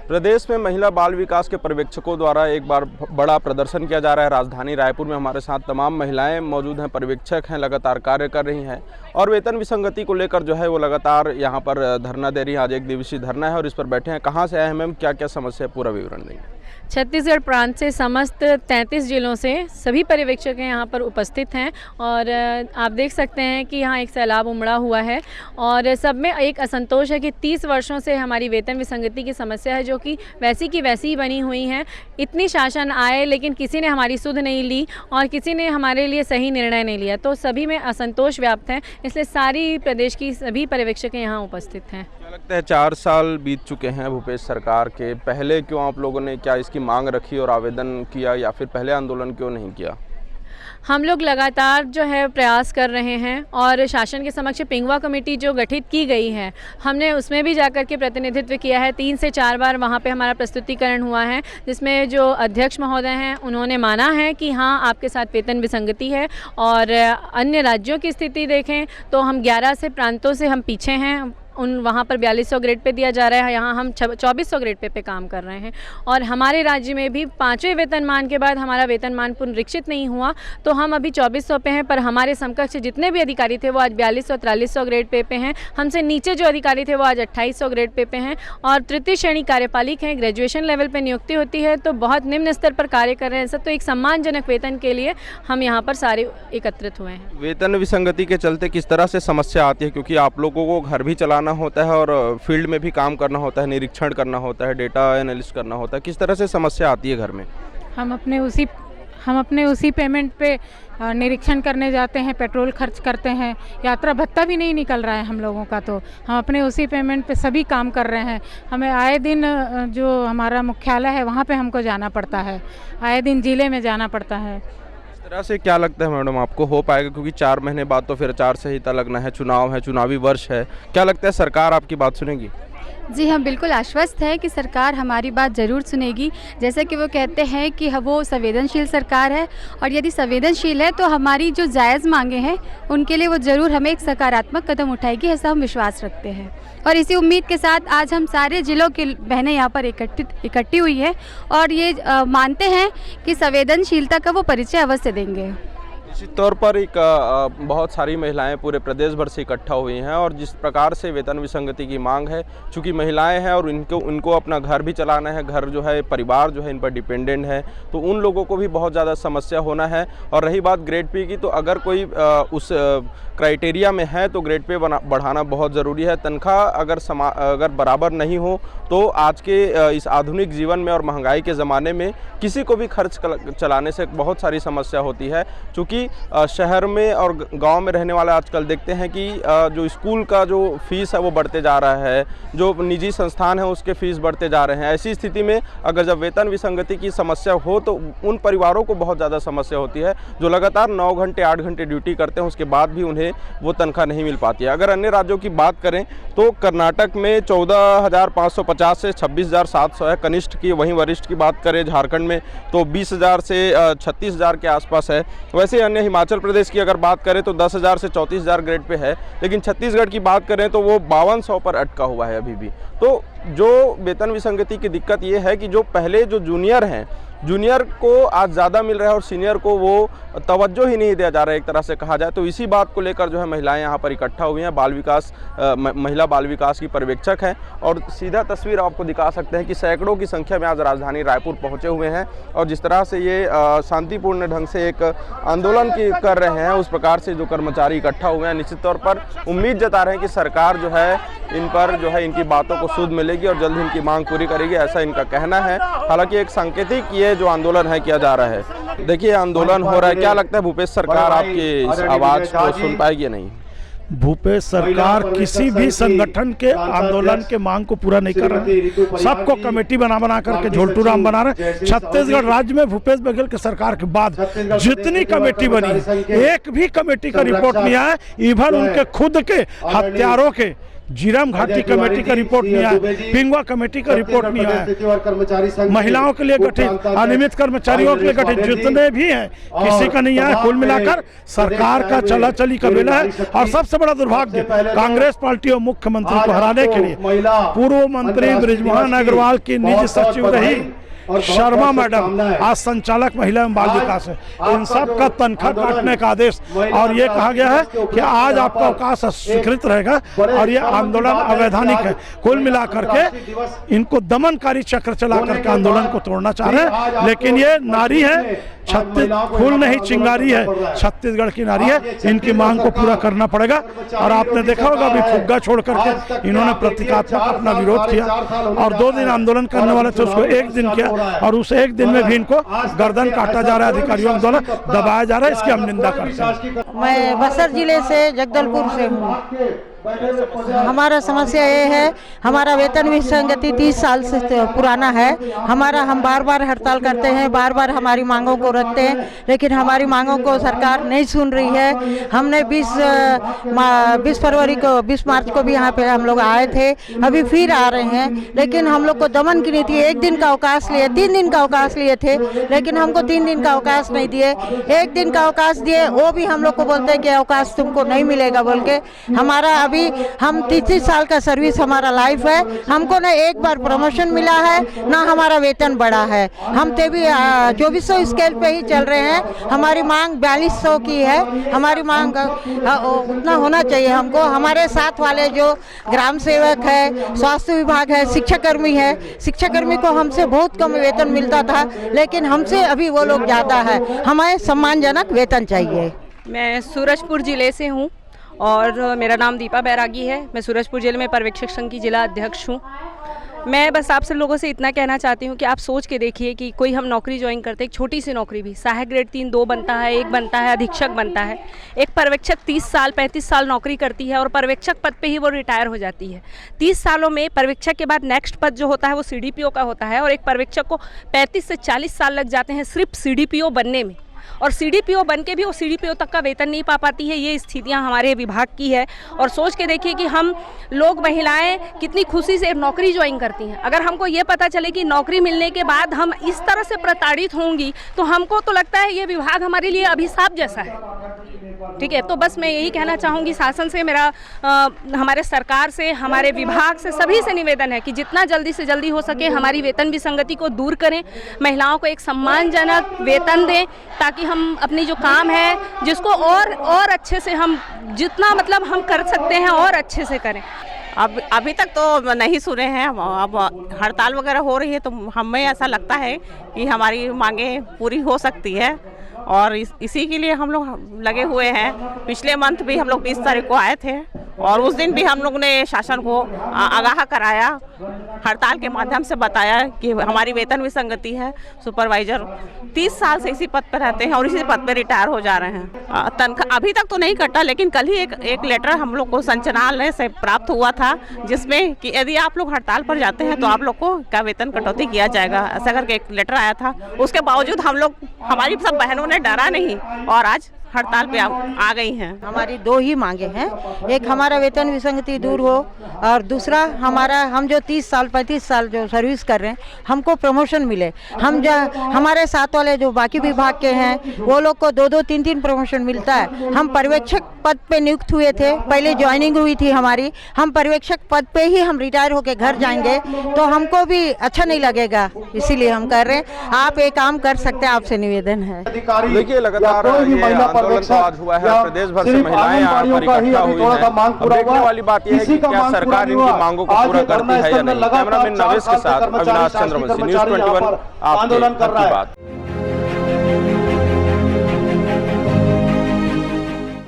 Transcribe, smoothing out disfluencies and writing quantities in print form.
प्रदेश में महिला बाल विकास के पर्यवेक्षकों द्वारा एक बार बड़ा प्रदर्शन किया जा रहा है। राजधानी रायपुर में हमारे साथ तमाम महिलाएं मौजूद हैं, पर्यवेक्षक हैं, लगातार कार्य कर रही हैं और वेतन विसंगति को लेकर जो है वो लगातार यहां पर धरना दे रही हैं। आज एक दिवसीय धरना है और इस पर बैठे हैं। कहां से आए हैं मैम, क्या क्या समस्या है, पूरा विवरण देंगे। छत्तीसगढ़ प्रांत से समस्त 33 जिलों से सभी पर्यवेक्षक यहाँ पर उपस्थित हैं और आप देख सकते हैं कि यहाँ एक सैलाब उमड़ा हुआ है और सब में एक असंतोष है कि 30 वर्षों से हमारी वेतन विसंगति की समस्या है, जो कि वैसी की वैसी ही बनी हुई है। इतनी शासन आए लेकिन किसी ने हमारी सुध नहीं ली और किसी ने हमारे लिए सही निर्णय नहीं लिया, तो सभी में असंतोष व्याप्त है। इसलिए सारी प्रदेश की सभी पर्यवेक्षक यहाँ उपस्थित हैं। क्या लगता है 4 साल बीत चुके हैं भूपेश सरकार के, पहले क्यों आप लोगों ने क्या इसकी मांग रखी और आवेदन किया या फिर पहले आंदोलन क्यों नहीं किया? हम लोग लगातार जो है प्रयास कर रहे हैं और शासन के समक्ष पिंगवा कमेटी जो गठित की गई है, हमने उसमें भी जाकर के प्रतिनिधित्व किया है। 3 से 4 बार वहाँ पे हमारा प्रस्तुतिकरण हुआ है, जिसमें जो अध्यक्ष महोदय हैं उन्होंने माना है कि हाँ आपके साथ वेतन विसंगति है। और अन्य राज्यों की स्थिति देखें तो हम 11 से प्रांतों से हम पीछे हैं। वहाँ पर 4200 ग्रेड पे दिया जा रहा है, यहाँ हम 2400 ग्रेड पे काम कर रहे हैं। और हमारे राज्य में भी 5वें वेतनमान के बाद हमारा वेतनमान पुनरीक्षित नहीं हुआ, तो हम अभी 2400 पे हैं। पर हमारे समकक्ष जितने भी अधिकारी थे वो आज 4200 4300 ग्रेड पे हैं। हमसे नीचे जो अधिकारी थे वो आज 2800 ग्रेड पे हैं। और तृतीय श्रेणी कार्यपालिक हैं, ग्रेजुएशन लेवल पर नियुक्ति होती है, तो बहुत निम्न स्तर पर कार्य कर रहे हैं सब। तो एक सम्मानजनक वेतन के लिए हम यहाँ पर सारे एकत्रित हुए हैं। वेतन विसंगति के चलते किस तरह से समस्या आती है, क्योंकि आप लोगों को घर भी चलाना होता है और फील्ड में भी काम करना होता है, निरीक्षण करना होता है, डेटा एनालिस्ट करना होता है, किस तरह से समस्या आती है घर में? हम अपने उसी पेमेंट पे निरीक्षण करने जाते हैं, पेट्रोल खर्च करते हैं, यात्रा भत्ता भी नहीं निकल रहा है हम लोगों का, तो हम अपने उसी पेमेंट पे सभी काम कर रहे हैं। हमें आए दिन जो हमारा मुख्यालय है वहाँ पे हमको जाना पड़ता है, आए दिन जिले में जाना पड़ता है। इस तरह से क्या लगता है मैडम, आपको हो पाएगा? क्योंकि 4 महीने बाद तो फिर आचार संहिता लगना है, चुनाव है, चुनावी वर्ष है, क्या लगता है सरकार आपकी बात सुनेगी? जी हम बिल्कुल आश्वस्त है कि सरकार हमारी बात ज़रूर सुनेगी। जैसा कि वो कहते हैं कि वो संवेदनशील सरकार है और यदि संवेदनशील है तो हमारी जो जायज़ मांगे हैं उनके लिए वो ज़रूर हमें एक सकारात्मक कदम उठाएगी, ऐसा हम विश्वास रखते हैं। और इसी उम्मीद के साथ आज हम सारे ज़िलों की बहनें यहाँ पर इकट्ठी हुई है और ये मानते हैं कि संवेदनशीलता का वो परिचय अवश्य देंगे। निश्चित तौर पर एक बहुत सारी महिलाएं पूरे प्रदेश भर से इकट्ठा हुई हैं और जिस प्रकार से वेतन विसंगति की मांग है, चूंकि महिलाएं हैं और उनको अपना घर भी चलाना है, घर जो है परिवार जो है इन पर डिपेंडेंट है, तो उन लोगों को भी बहुत ज़्यादा समस्या होना है। और रही बात ग्रेड पे की, तो अगर कोई उस क्राइटेरिया में है तो ग्रेड पे बढ़ाना बहुत ज़रूरी है। तनख्वाह अगर बराबर नहीं हो तो आज के इस आधुनिक जीवन में और महंगाई के ज़माने में किसी को भी खर्च चलाने से बहुत सारी समस्या होती है। चूँकि शहर में और गांव में रहने वाले आजकल देखते हैं कि जो स्कूल का जो फीस है वो बढ़ते जा रहा है, जो निजी संस्थान है उसके फीस बढ़ते जा रहे हैं। ऐसी स्थिति में अगर जब वेतन विसंगति की समस्या हो तो उन परिवारों को बहुत ज़्यादा समस्या होती है जो लगातार 9 घंटे 8 घंटे ड्यूटी करते हैं, उसके बाद भी उन्हें वो तनख्वाह नहीं मिल पाती है। अगर अन्य राज्यों की बात करें तो कर्नाटक में 14,550 से 26,700 है कनिष्ठ की, वहीं वरिष्ठ की बात करें झारखंड में तो 20,000 से 36,000 के आसपास है। वैसे अन्य हिमाचल प्रदेश की अगर बात करें तो 10,000 से 34,000 ग्रेड पे है, लेकिन छत्तीसगढ़ की बात करें तो वो 5200 पर अटका हुआ है अभी भी। तो जो वेतन विसंगति की दिक्कत ये है कि जो पहले जो जूनियर हैं, जूनियर को आज ज़्यादा मिल रहा है और सीनियर को वो तवज्जो ही नहीं दिया जा रहा है एक तरह से कहा जाए। तो इसी बात को लेकर जो है महिलाएं यहाँ पर इकट्ठा हुई हैं। महिला बाल विकास की पर्यवेक्षक हैं और सीधा तस्वीर आपको दिखा सकते हैं कि सैकड़ों की संख्या में आज राजधानी रायपुर पहुँचे हुए हैं और जिस तरह से ये शांतिपूर्ण ढंग से एक आंदोलन कर रहे हैं, उस प्रकार से जो कर्मचारी इकट्ठा हुए हैं निश्चित तौर पर उम्मीद जता रहे हैं कि सरकार जो है इन पर जो है इनकी बातों को सुध मिलेगी और जल्द इनकी मांग पूरी करेगी, ऐसा इनका कहना है। हालांकि एक सांकेतिक ये जो आंदोलन है किया जा रहा है। देखिए आंदोलन हो रहा है, क्या लगता है भूपेश सरकार आपकी इस आवाज को सुन पाएगी या नहीं? भूपेश सरकार किसी भी संगठन के आंदोलन के मांग को पूरा नहीं कर रहे, सबको कमेटी बना करके झोलटू राम बना रहे। छत्तीसगढ़ राज्य में भूपेश बघेल के सरकार के बाद जितनी कमेटी बनी एक भी कमेटी का रिपोर्ट नहीं आया। इवन उनके खुद के हत्यारों के जीरम घाटी कमेटी का रिपोर्ट नहीं आया, पिंगवा कमेटी का रिपोर्ट नहीं आया, महिलाओं के लिए गठित, अनियमित कर्मचारियों के लिए गठित जितने भी हैं किसी का नहीं आया। कुल मिलाकर सरकार का चला चली का बेला है। और सबसे बड़ा दुर्भाग्य, कांग्रेस पार्टी और मुख्यमंत्री को हराने के लिए पूर्व मंत्री बृजमोहन अग्रवाल की निजी सचिव रही शर्मा मैडम आज संचालक महिला एवं बाल विकास है, इन सब का तनख्वाह काटने का आदेश, और ये कहा गया है कि आज आपका अवकाश स्वीकृत रहेगा और ये आंदोलन अवैधानिक है। कुल मिलाकर के इनको दमनकारी चक्र चला करके आंदोलन को तोड़ना चाह रहे हैं। लेकिन ये नारी है, फूल नहीं चिंगारी है, छत्तीसगढ़ की नारी है, इनकी मांग को पूरा करना पड़ेगा। और आपने देखा होगा अभी फुग्गा छोड़ करके इन्होंने प्रतीकात्मक अपना विरोध किया और 2 दिन आंदोलन करने वाले थे उसको 1 दिन किया, और उस 1 दिन में भी इनको गर्दन काटा जा रहा है, अधिकारियों द्वारा दबाया जा रहा है। इसकी हम निंदा करते हैं। मैं बस्तर जिले से जगदलपुर से हूँ। हमारा समस्या ये है, हमारा वेतन विसंगति 30 साल से पुराना है। हम बार बार हड़ताल करते हैं, बार बार हमारी मांगों को रखते हैं, लेकिन हमारी मांगों को सरकार नहीं सुन रही है। हमने 20 मार्च को भी यहाँ पे हम लोग आए थे, अभी फिर आ रहे हैं, लेकिन हम लोग को दमन की नीति 1 दिन का अवकाश लिए, 3 दिन का अवकाश लिए थे, लेकिन हमको 3 दिन का अवकाश नहीं दिए। 1 दिन का अवकाश दिए, वो भी हम लोग को बोलते हैं कि अवकाश तुमको नहीं मिलेगा बोल के। हमारा अभी हम 30 साल का सर्विस हमारा लाइफ है, हमको ना एक बार प्रमोशन मिला है ना हमारा वेतन बढ़ा है। हम 2400 स्केल पे ही चल रहे हैं। हमारी मांग 4200 की है। हमारी मांग उतना होना चाहिए हमको। हमारे साथ वाले जो ग्राम सेवक है, स्वास्थ्य विभाग है, शिक्षाकर्मी है, शिक्षाकर्मी को हमसे बहुत कम वेतन मिलता था, लेकिन हमसे अभी वो लोग ज़्यादा है। हमें सम्मानजनक वेतन चाहिए। मैं सूरजपुर ज़िले से हूँ और मेरा नाम दीपा बैरागी है। मैं सूरजपुर जिले में पर्यवेक्षक संघ की जिला अध्यक्ष हूँ। मैं बस आपसे लोगों से इतना कहना चाहती हूँ कि आप सोच के देखिए कि कोई हम नौकरी ज्वाइन करते हैं, एक छोटी सी नौकरी भी, सहायक ग्रेड 3 2 बनता है, 1 बनता है, अधीक्षक बनता है। एक पर्यवेक्षक 30 साल 35 साल नौकरी करती है और पर्यवेक्षक पद पे ही वो रिटायर हो जाती है। 30 सालों में पर्यवेक्षक के बाद नेक्स्ट पद जो होता है वो CDPO का होता है, और एक पर्यवेक्षक को 35 से 40 साल लग जाते हैं सिर्फ CDPO बनने में, और CDPO बन के भी वो CDPO तक का वेतन नहीं पा पाती है। ये स्थितियां हमारे विभाग की है। और सोच के देखिए कि हम लोग महिलाएं कितनी खुशी से नौकरी ज्वाइन करती हैं। अगर हमको ये पता चले कि नौकरी मिलने के बाद हम इस तरह से प्रताड़ित होंगी, तो हमको तो लगता है ये विभाग हमारे लिए अभिशाप जैसा है। ठीक है, तो बस मैं यही कहना चाहूँगी, शासन से मेरा हमारे सरकार से, हमारे विभाग से, सभी से निवेदन है कि जितना जल्दी से जल्दी हो सके हमारी वेतन विसंगति को दूर करें, महिलाओं को एक सम्मानजनक वेतन दें, ताकि हम अपनी जो काम है जिसको और अच्छे से हम जितना मतलब हम कर सकते हैं और अच्छे से करें। अब अभी तक तो नहीं सुने हैं। अब हड़ताल वगैरह हो रही है तो हमें ऐसा लगता है कि हमारी मांगें पूरी हो सकती है, और इसी के लिए हम लोग लगे हुए हैं। पिछले मंथ भी हम लोग 20 तारीख को आए थे, और उस दिन भी हम लोग ने शासन को आगाह कराया, हड़ताल के माध्यम से बताया कि हमारी वेतन विसंगति है। सुपरवाइजर 30 साल से इसी पद पर रहते हैं और इसी पद पर रिटायर हो जा रहे हैं। तनख्वाह अभी तक तो नहीं कटा, लेकिन कल ही एक लेटर हम लोग को संचालनालय से प्राप्त हुआ था, जिसमें कि यदि आप लोग हड़ताल पर जाते हैं तो आप लोग को क्या वेतन कटौती किया जाएगा, ऐसा करके एक लेटर आया था। उसके बावजूद हमारी सब बहनों ने डरा नहीं और आज हड़ताल पे आ गई हैं। हमारी 2 ही मांगे हैं, एक हमारा वेतन विसंगति दूर हो, और दूसरा हम जो 30 साल 35 साल जो सर्विस कर रहे हैं हमको प्रमोशन मिले। हमारे साथ वाले जो बाकी विभाग के हैं वो लोग को 2-2 3-3 प्रमोशन मिलता है। हम पर्यवेक्षक पद पे नियुक्त हुए थे, पहले ज्वाइनिंग हुई थी हमारी, हम पर्यवेक्षक पद पे ही हम रिटायर होकर घर जाएंगे तो हमको भी अच्छा नहीं लगेगा, इसीलिए हम कर रहे हैं। आप एक काम कर सकते हैं, आपसे निवेदन है। देखिए, लगातार आंदोलन तो आज हुआ है, प्रदेश भर से महिलाएं यहाँ पर इकट्ठा हुई हैं। अब देखने वाली बात यह है कि क्या सरकार इनकी मांगों को पूरा करती है या नहीं। कैमरामैन नवेश के साथ अविनाश चंद्रवंशी, न्यूज़ 21 आपके घर की बात।